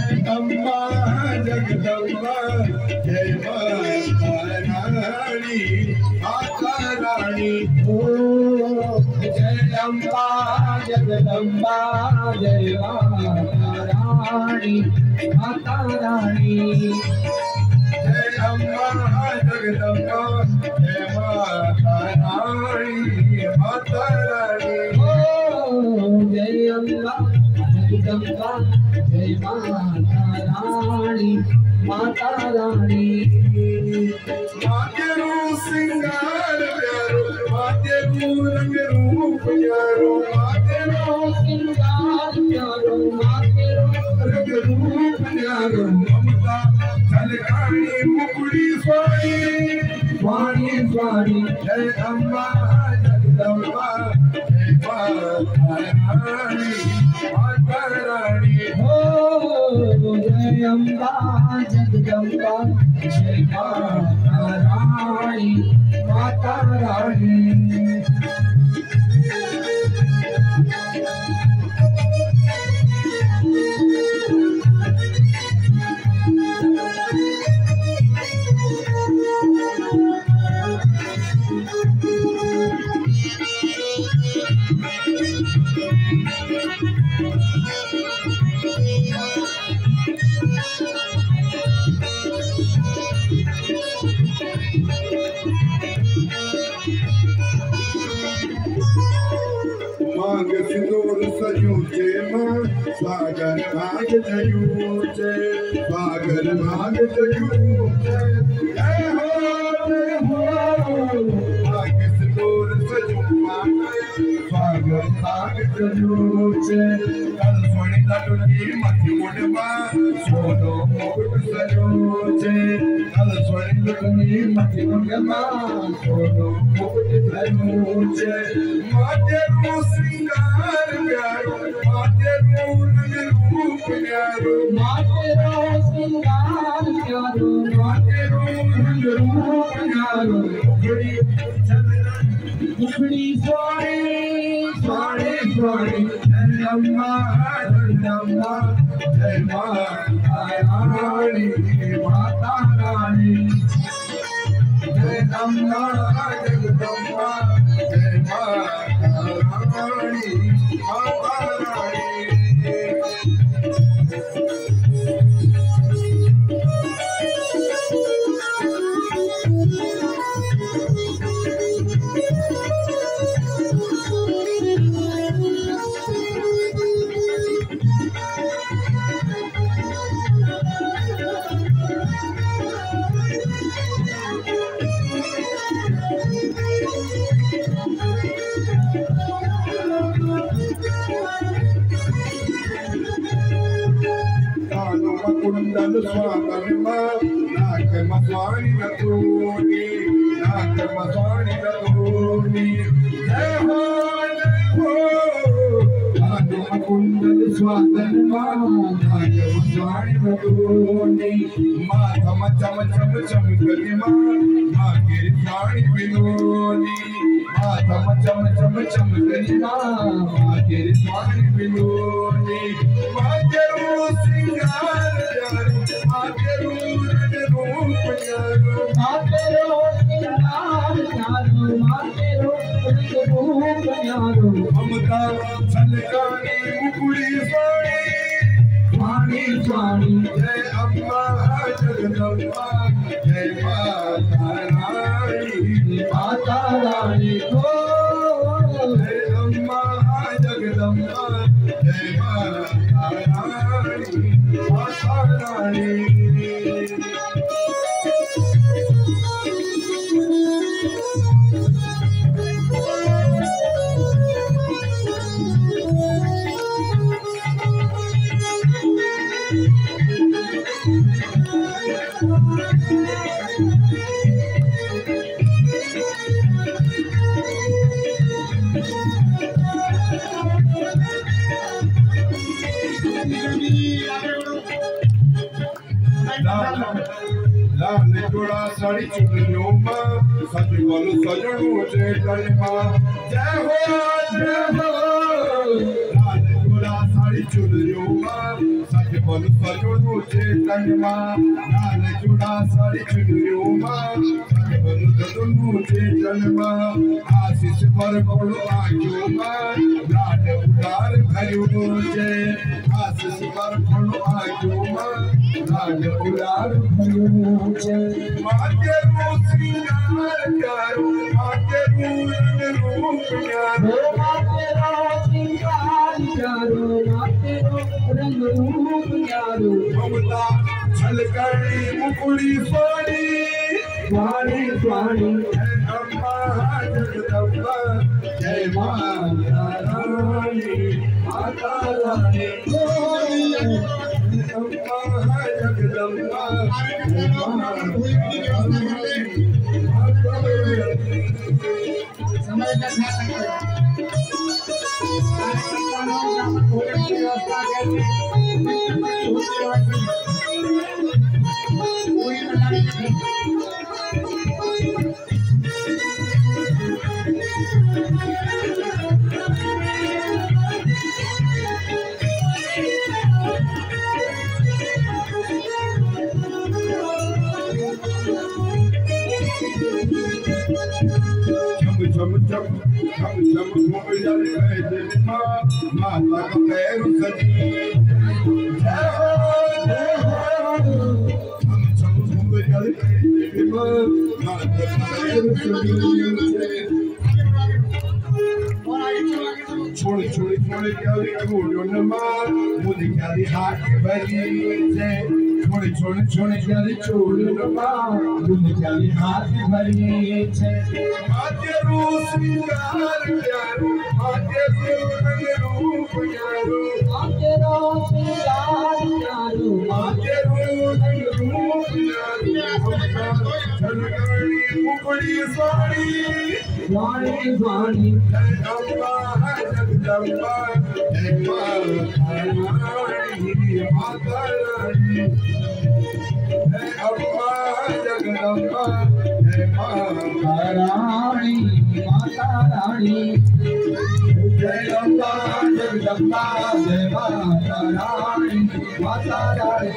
अम्बा जगदम्बा जय माता रानी माता रानी ओ जय अम्बा जगदम्बा जय माता रानी माता रानी जय अम्बा जगदम्बा जय माता रानी माता रानी ओ जय अम्बा जगदम्बा जय माता रानी माता रानी मातेरू सिंगार प्यारो मातेरू रंग रूप प्यारो मातेरू सिंगार प्यारो मातेरो रंग रूप प्यारो ममता झलकानी मुकुड़ी स्वाणी स्वामी स्वामी जय अम्बा जगदम्बा जय माता रानी माता रानी ओ जय अम्बा जगदम्बा जय माता रानी माता रानी मांग सिंदूर सजूचे मां सागर भाग जयूचे सागर भाग जयूचे जय हो मांग सिंदूर सजूमा सागर भाग जयूचे कल सोनी लटुनी मथी मुडमा सोनो मुकुट सजूचे कल सोनी लटुनी मथी मुडमा सोनो मुकुट सजूचे मातेरू सिंगार प्यारो मातेरू रंग रूप प्यारो मातेरो सिंगार प्यारो मातेरू रंग रूप प्यारो मुखड़ी मुखड़ी स्वामी स्वाणी स्वाणी जय अम्बा जगदम्बा जय माता रानी माता रानी जय अम्बा जगदम्बा जय माता रानी माता रानी कुंडल स्वागत नाक मस्वाणी नतूनी नाक मस्वाणी नतूनी जय हो कुंडल स्वागत नाक मस्वाणी नतूनी माथा चम चम चमकली माँ गिरी स्वाणी विनोदी माथा चम चम चमकली माँ गिरी स्वाणी विनोदी मातेरू सिंगार मातेरू रंग रूप प्यारो मातेरो सिंगार प्यारो मातेरो रंग रूप प्यारो ममता झलकानी मुकुड़ी स्वाणी स्वामी जय अम्बा जगदम्बा जय माता रानी माता रानी हो जय अम्बा जगदम्बा जय माता रानी माता रानी लाल जोड़ा साड़ी चुनरियों मां सज बोल सजणो चेतन मां जय हो लाल जोड़ा साड़ी चुनरियों मां सज बोल सजोनु चेतन मां लाल चूड़ा साड़ी चुनरियों मां बोल सजोनु चेतन मां आशीष पर बोलो आजू मां लाल उदार भरियो जे आशीष पर बोलो आजू मां लाल उदार भरियो जे माते श्रृंगार करो माते रूप प्यारो माते श्रृंगार करो माते रंग रूप प्यारो ममता छलकड़ी मुकुड़ी सोनी स्वाणी स्वाणी अम्मा जगदम्बा जय माता रानी माता रानी अम्मा जगदम्बा जय माता माता का पैर सजी जय हो हम सब घूम जल माता का पैर सजी छोड़ क्या छोड़ो न मार मुझे क्या हाथ भरी से छोड़ क्या छोड़ो न मार मुझे क्या हाथ भरी से माते श्रृंगार प्यारो माते रूप प्यारो माते श्रृंगार प्यारो माते रूप प्यारो छलकड़ी मुकुड़ी साड़ी स्वाणी स्वाणी अम्मा जगदम्बा जय माता रानी अम्मा जगदम्बा जय माता रानी माता रानी जय अम्मा जगदम्बा जय माता रानी माता रानी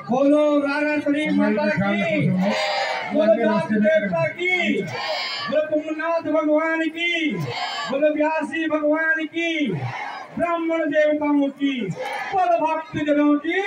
बोलो राणा श्री माता की, बोलो व्यास देवता की, बोलो तुंगनाथ भगवान की, बोलो व्यासी भगवान की, ब्राह्मण देवताओं की, बोलो भक्त जनों की